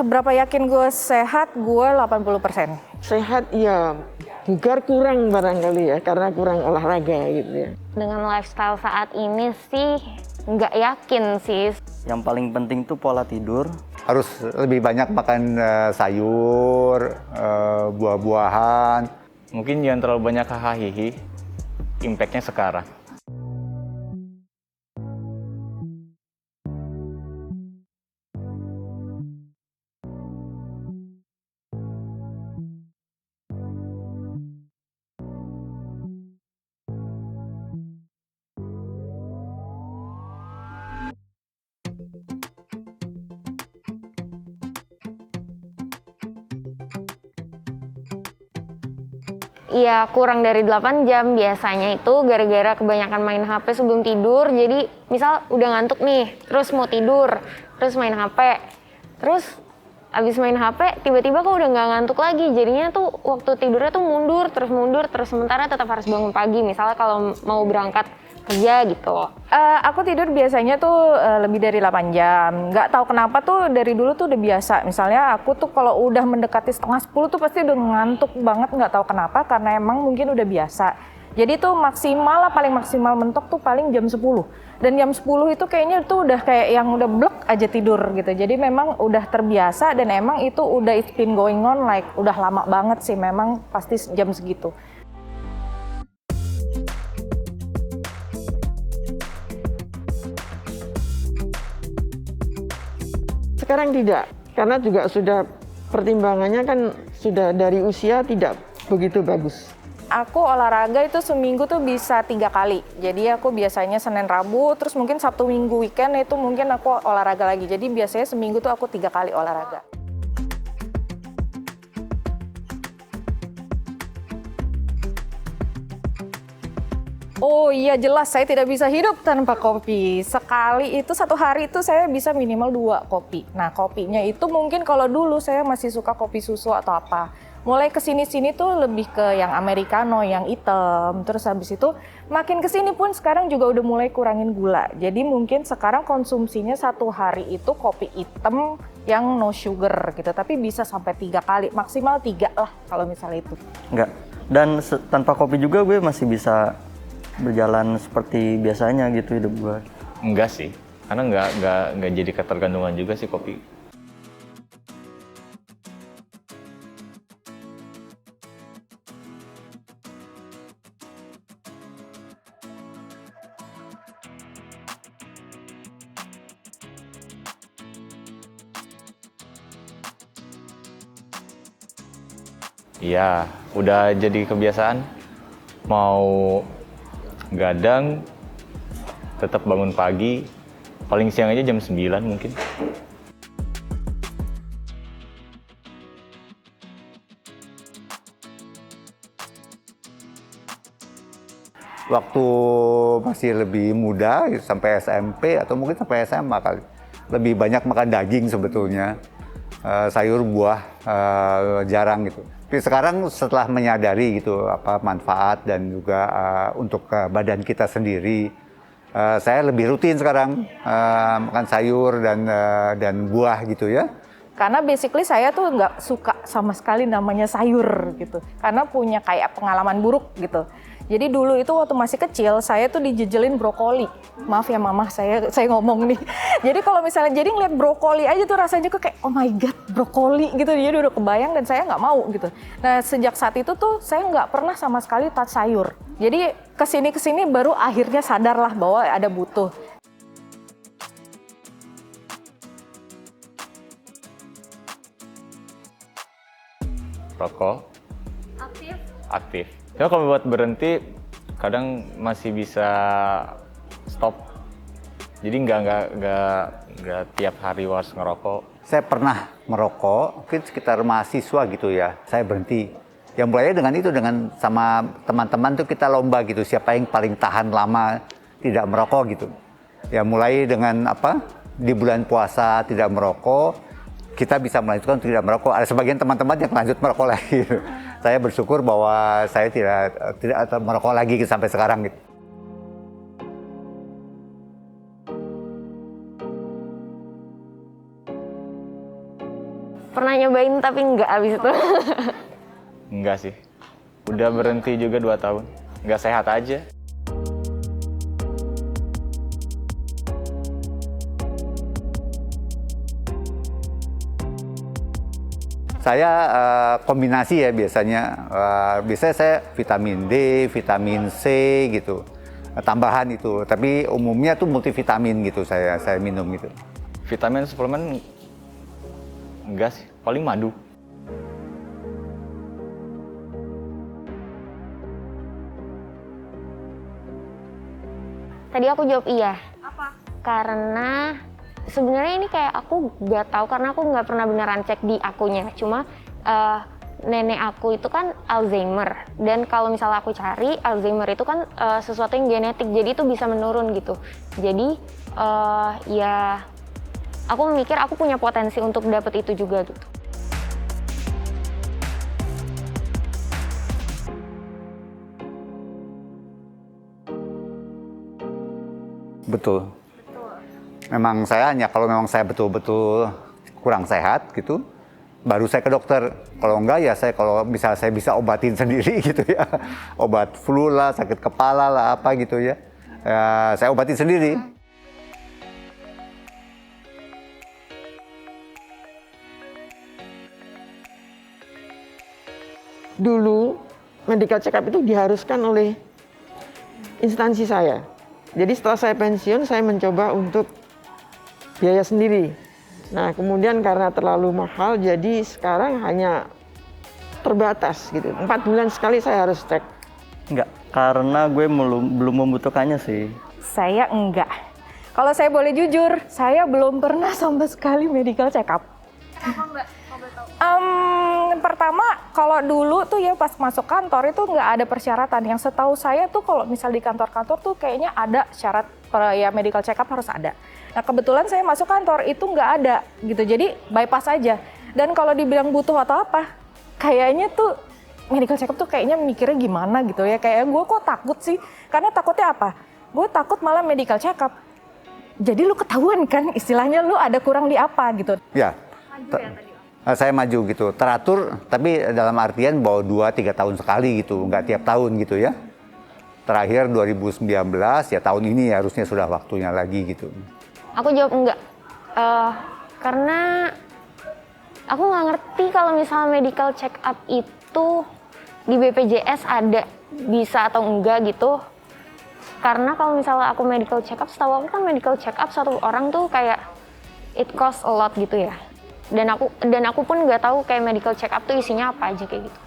Seberapa yakin gue sehat, gue 80%. Sehat ya, bugar kurang barangkali ya, karena kurang olahraga gitu ya. Dengan lifestyle saat ini sih nggak yakin sih. Yang paling penting tuh pola tidur. Harus lebih banyak makan sayur, buah-buahan. Mungkin jangan terlalu banyak hahaha, impact-nya sekarang. Iya, kurang dari 8 jam biasanya itu gara-gara kebanyakan main HP sebelum tidur. Jadi misal udah ngantuk nih, terus mau tidur, terus main HP. Terus abis main HP, tiba-tiba kok udah nggak ngantuk lagi. Jadinya tuh waktu tidurnya tuh mundur, terus sementara tetap harus bangun pagi. Misalnya kalau mau berangkat kerja gitu. Aku tidur biasanya tuh lebih dari 8 jam. Nggak tahu kenapa tuh dari dulu tuh udah biasa. Misalnya aku tuh kalau udah mendekati setengah 10 tuh pasti udah ngantuk banget, nggak tahu kenapa, karena emang mungkin udah biasa. Jadi tuh maksimal lah, paling maksimal mentok tuh paling jam 10. Dan jam 10 itu kayaknya tuh udah kayak yang udah blek aja tidur gitu. Jadi memang udah terbiasa dan emang itu udah it's been going on like udah lama banget sih, memang pasti jam segitu. Sekarang tidak, karena juga sudah pertimbangannya kan sudah dari usia tidak begitu bagus. Aku olahraga itu seminggu tuh bisa 3 kali. Jadi aku biasanya Senin Rabu, terus mungkin Sabtu Minggu weekend itu mungkin aku olahraga lagi. Jadi biasanya seminggu tuh aku 3 kali olahraga. Oh iya jelas, saya tidak bisa hidup tanpa kopi. Sekali itu satu hari itu saya bisa minimal 2 kopi. Nah kopinya itu mungkin kalau dulu saya masih suka kopi susu atau apa. Mulai kesini-sini tuh lebih ke yang americano, yang hitam. Terus habis itu makin kesini pun sekarang juga udah mulai kurangin gula. Jadi mungkin sekarang konsumsinya satu hari itu kopi hitam yang no sugar gitu. Tapi bisa sampai 3 kali, maksimal 3 lah kalau misalnya itu. Enggak. Dan tanpa kopi juga gue masih bisa berjalan seperti biasanya gitu hidup gue. Enggak sih, karena nggak jadi ketergantungan juga sih kopi. Iya, udah jadi kebiasaan. Mau gadang, tetap bangun pagi, paling siang aja jam 9 mungkin. Waktu masih lebih muda, sampai SMP atau mungkin sampai SMA kali, lebih banyak makan daging sebetulnya. Sayur, buah, jarang gitu. Tapi sekarang setelah menyadari gitu apa manfaat dan juga untuk badan kita sendiri, saya lebih rutin sekarang makan sayur dan buah gitu ya. Karena basically saya tuh nggak suka sama sekali namanya sayur gitu. Karena punya kayak pengalaman buruk gitu. Jadi dulu itu waktu masih kecil saya tuh dijejelin brokoli. Maaf ya mama, saya ngomong nih. Jadi kalau misalnya jadi ngeliat brokoli aja tuh rasanya kok kayak oh my god brokoli gitu. Jadi udah kebayang dan saya nggak mau gitu. Nah sejak saat itu tuh saya nggak pernah sama sekali touch sayur. Jadi kesini baru akhirnya sadarlah bahwa ada butuh. Rokok, aktif. Ya kalau buat berhenti, kadang masih bisa stop. Jadi nggak tiap hari harus ngerokok. Saya pernah merokok, mungkin sekitar mahasiswa gitu ya, saya berhenti. Yang mulainya dengan itu, dengan sama teman-teman tuh kita lomba gitu, siapa yang paling tahan lama tidak merokok gitu. Ya mulai dengan apa, di bulan puasa tidak merokok, kita bisa melanjutkan untuk tidak merokok. Ada sebagian teman-teman yang lanjut merokok lagi. Saya bersyukur bahwa saya tidak merokok lagi sampai sekarang gitu. Pernah nyobain tapi nggak abis itu. Enggak sih. Udah berhenti juga 2 tahun. Nggak sehat aja. Saya kombinasi ya biasanya. Biasanya saya vitamin D, vitamin C gitu. Tambahan itu. Tapi umumnya tuh multivitamin gitu saya minum gitu. Vitamin suplemen enggak sih, paling madu. Tadi aku jawab iya. Apa? Karena sebenarnya ini kayak aku nggak tahu karena aku nggak pernah beneran cek di akunya. Cuma nenek aku itu kan Alzheimer dan kalau misalnya aku cari Alzheimer itu kan sesuatu yang genetik, jadi itu bisa menurun gitu. Jadi ya aku mikir aku punya potensi untuk dapet itu juga gitu. Betul. Memang saya hanya kalau memang saya betul-betul kurang sehat gitu, baru saya ke dokter. Kalau enggak ya kalau misalnya saya bisa obatin sendiri gitu ya. Obat flu lah, sakit kepala lah, apa gitu ya. Saya obatin sendiri. Dulu medical check up itu diharuskan oleh instansi saya. Jadi setelah saya pensiun, saya mencoba untuk biaya sendiri. Nah, kemudian karena terlalu mahal, jadi sekarang hanya terbatas gitu. 4 bulan sekali saya harus cek. Enggak, karena gue belum membutuhkannya sih. Saya enggak. Kalau saya boleh jujur, saya belum pernah sama sekali medical check up. Pertama, kalau dulu tuh ya pas masuk kantor itu nggak ada persyaratan. Yang setahu saya tuh kalau misal di kantor-kantor tuh kayaknya ada syarat ya medical check up harus ada. Nah kebetulan saya masuk kantor itu nggak ada gitu, jadi bypass aja. Dan kalau dibilang butuh atau apa, kayaknya tuh medical check up tuh kayaknya mikirnya gimana gitu ya. Kayak gue kok takut sih, karena takutnya apa? Gue takut malah medical check up. Jadi lu ketahuan kan istilahnya lu ada kurang di apa gitu. Ya. Saya maju gitu, teratur, tapi dalam artian bahwa 2-3 tahun sekali gitu, nggak tiap tahun gitu ya. Terakhir 2019, ya tahun ini harusnya sudah waktunya lagi gitu. Aku jawab enggak. Karena aku nggak ngerti kalau misalnya medical check up itu di BPJS ada bisa atau enggak gitu. Karena kalau misalnya aku medical check up, setahu aku kan medical check up satu orang tuh kayak it cost a lot gitu ya. Dan aku pun nggak tahu kayak medical check up tuh isinya apa aja kayak gitu.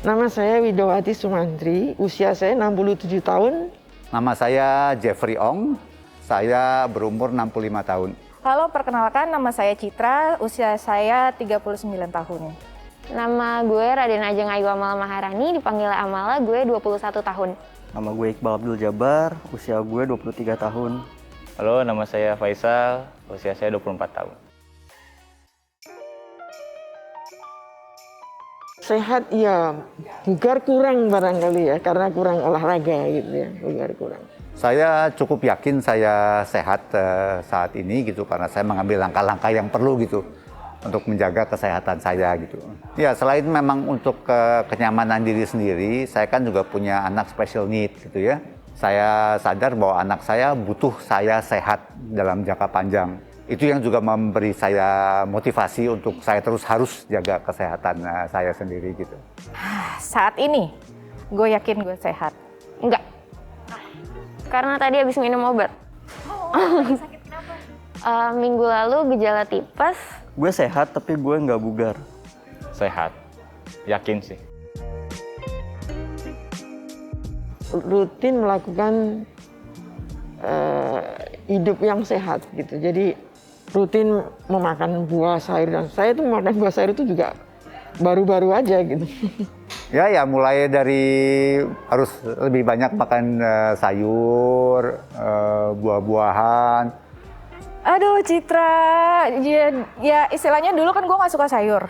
Nama saya Widowati Sumantri, usia saya 67 tahun. Nama saya Jeffrey Ong, saya berumur 65 tahun. Halo, perkenalkan nama saya Citra, usia saya 39 tahun. Nama gue Raden Ajeng Ayu Amala Maharani, dipanggil Amala, gue 21 tahun. Nama gue Iqbal Abdul Jabar, usia gue 23 tahun. Halo, nama saya Faisal, usia saya 24 tahun. Sehat ya, bugar kurang barangkali ya, karena kurang olahraga gitu ya, bugar kurang. Saya cukup yakin saya sehat saat ini gitu, karena saya mengambil langkah-langkah yang perlu gitu untuk menjaga kesehatan saya gitu. Ya selain memang untuk kenyamanan diri sendiri, saya kan juga punya anak special need gitu ya. Saya sadar bahwa anak saya butuh saya sehat dalam jangka panjang. Itu yang juga memberi saya motivasi untuk saya terus harus jaga kesehatan saya sendiri gitu. Saat ini, gue yakin gue sehat. Enggak. Karena tadi habis minum obat. Sakit kenapa? Minggu lalu gejala tipes. Gue sehat tapi gue nggak bugar. Sehat, yakin sih. Rutin melakukan hidup yang sehat gitu. Jadi rutin memakan buah sayur, dan saya tuh makan buah sayur itu juga baru-baru aja gitu. Ya mulai dari harus lebih banyak makan sayur, buah-buahan. Aduh Citra, ya istilahnya dulu kan gue nggak suka sayur.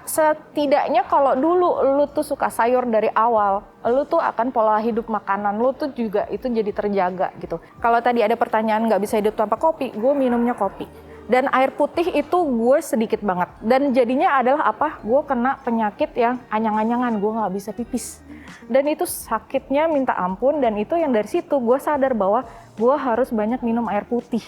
setidaknya kalau dulu lu tuh suka sayur dari awal, lu tuh akan pola hidup makanan lu tuh juga itu jadi terjaga gitu. Kalau tadi ada pertanyaan nggak bisa hidup tanpa kopi, gue minumnya kopi. Dan air putih itu gue sedikit banget. Dan jadinya adalah apa? Gue kena penyakit yang anyang-anyangan, gue nggak bisa pipis. Dan itu sakitnya minta ampun, dan itu yang dari situ gue sadar bahwa gue harus banyak minum air putih.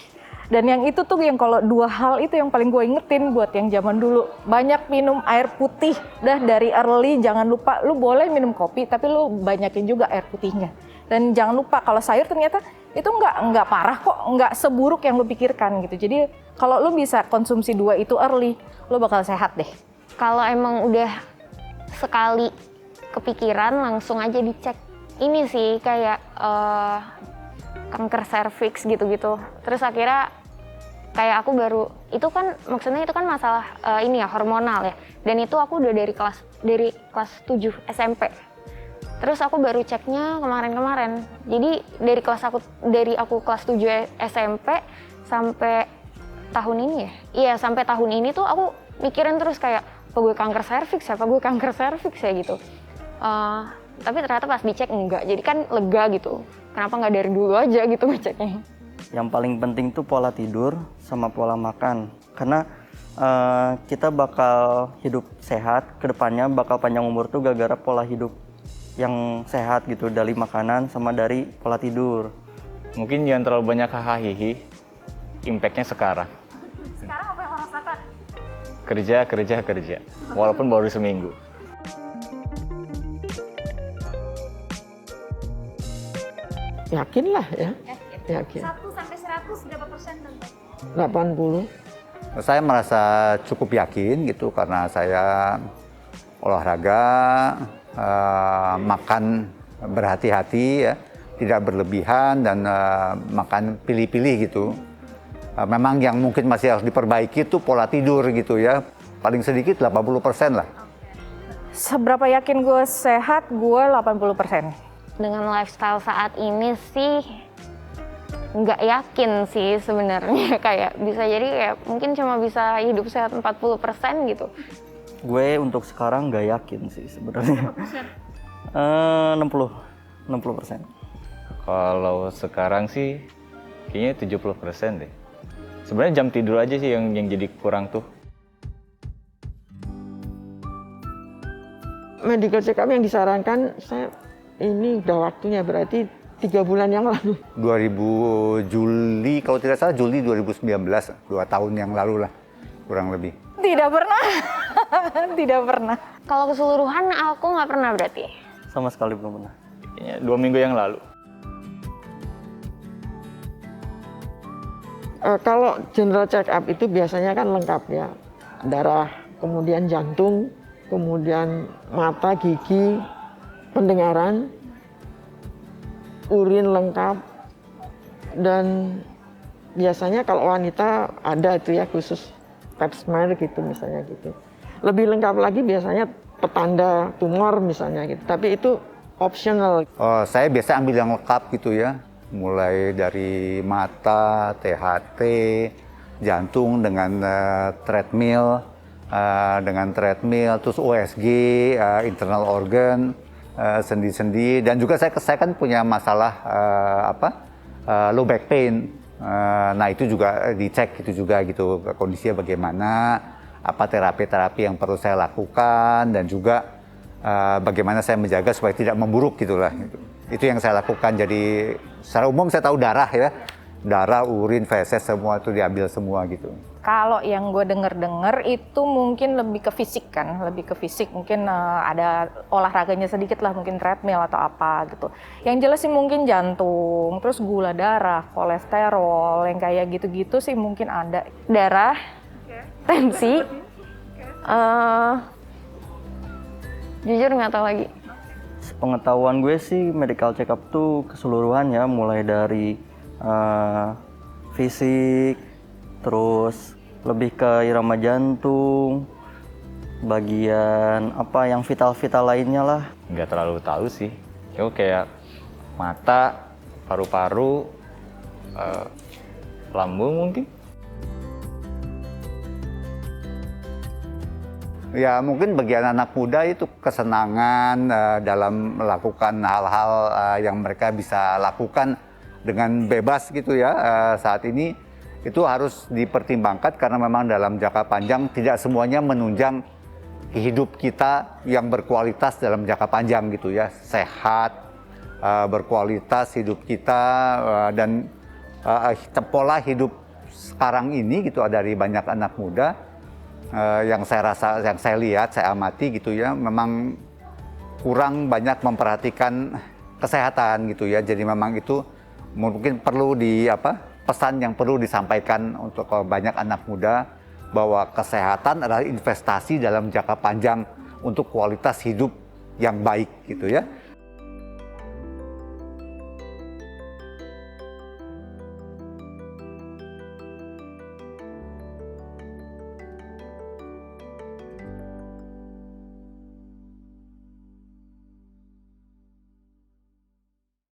Dan yang itu tuh yang kalau dua hal itu yang paling gue ingetin buat yang zaman dulu. Banyak minum air putih, dah dari early jangan lupa lu boleh minum kopi tapi lu banyakin juga air putihnya. Dan jangan lupa kalau sayur ternyata itu nggak parah kok, nggak seburuk yang lu pikirkan gitu. Jadi kalau lu bisa konsumsi dua itu early, lu bakal sehat deh. Kalau emang udah sekali kepikiran langsung aja dicek. Ini sih kayak kanker serviks gitu-gitu. Terus akhirnya kayak aku baru, itu kan maksudnya itu kan masalah ini ya hormonal ya. Dan itu aku udah dari kelas 7 SMP. Terus aku baru ceknya kemarin-kemarin. Jadi dari aku kelas 7 SMP sampai tahun ini ya. Iya, sampai tahun ini tuh aku mikirin terus kayak apa gue kanker serviks ya gitu. Tapi ternyata pas dicek enggak. Jadi kan lega gitu. Kenapa nggak dari dulu aja gitu ngeceknya. Yang paling penting tuh pola tidur sama pola makan. Karena kita bakal hidup sehat, kedepannya bakal panjang umur tuh gara-gara pola hidup yang sehat gitu, dari makanan sama dari pola tidur. Mungkin jangan terlalu banyak hahaha, impact-nya sekarang. Sekarang apa yang lo rasakan? Kerja, walaupun baru seminggu. Yakin lah ya. Yakin. 1-100 berapa persen tentu? 80. Saya merasa cukup yakin gitu karena saya olahraga, makan berhati-hati ya, tidak berlebihan dan makan pilih-pilih gitu. Memang yang mungkin masih harus diperbaiki itu pola tidur gitu ya. Paling sedikit 80% lah. Seberapa yakin gue sehat? Gue 80%. Dengan lifestyle saat ini sih nggak yakin sih sebenarnya. Kayak bisa jadi kayak mungkin cuma bisa hidup sehat 40% gitu. Gue untuk sekarang nggak yakin sih sebenarnya. 60%. Kalau sekarang sih kayaknya 70% deh. Sebenarnya jam tidur aja sih yang jadi kurang tuh. Medical check up yang disarankan ini udah waktunya, berarti 3 bulan yang lalu. 2000 Juli, kalau tidak salah Juli 2019, 2 tahun yang lalu lah, kurang lebih. Tidak pernah. Tidak pernah. Kalau keseluruhan aku nggak pernah berarti. Sama sekali belum pernah. Kayaknya 2 minggu yang lalu. Kalau general check up itu biasanya kan lengkap ya. Darah, kemudian jantung, kemudian mata, gigi, pendengaran, urin lengkap, dan biasanya kalau wanita ada itu ya khusus pap smear gitu misalnya gitu. Lebih lengkap lagi biasanya petanda tumor misalnya gitu, tapi itu optional. Saya biasa ambil yang lengkap gitu ya, mulai dari mata, THT, jantung dengan treadmill, terus USG, internal organ, sendi-sendi, dan juga saya kan punya masalah low back pain. Nah itu juga dicek itu juga gitu, kondisinya bagaimana, apa terapi-terapi yang perlu saya lakukan, dan juga bagaimana saya menjaga supaya tidak memburuk gitulah. Itu yang saya lakukan. Jadi secara umum saya tahu darah ya, darah, urin, feses semua itu diambil semua gitu. Kalau yang gue denger itu mungkin lebih ke fisik kan, lebih ke fisik. Mungkin ada olahraganya sedikit lah, mungkin treadmill atau apa gitu. Yang jelas sih mungkin jantung, terus gula darah, kolesterol, yang kayak gitu-gitu sih mungkin ada. Darah, tensi, jujur nggak tahu lagi. Pengetahuan gue sih medical check up tuh keseluruhan ya, mulai dari fisik, terus lebih ke irama jantung, bagian apa yang vital-vital lainnya lah. Nggak terlalu tahu sih. Kayak mata, paru-paru, lambung mungkin. Ya mungkin bagi anak-anak muda itu kesenangan dalam melakukan hal-hal yang mereka bisa lakukan dengan bebas gitu ya saat ini, itu harus dipertimbangkan karena memang dalam jangka panjang tidak semuanya menunjang hidup kita yang berkualitas dalam jangka panjang gitu ya, sehat, berkualitas hidup kita dan pola hidup sekarang ini gitu dari banyak anak muda. Yang saya lihat, saya amati gitu ya, memang kurang banyak memperhatikan kesehatan gitu ya. Jadi memang itu mungkin perlu pesan yang perlu disampaikan untuk banyak anak muda bahwa kesehatan adalah investasi dalam jangka panjang untuk kualitas hidup yang baik gitu ya.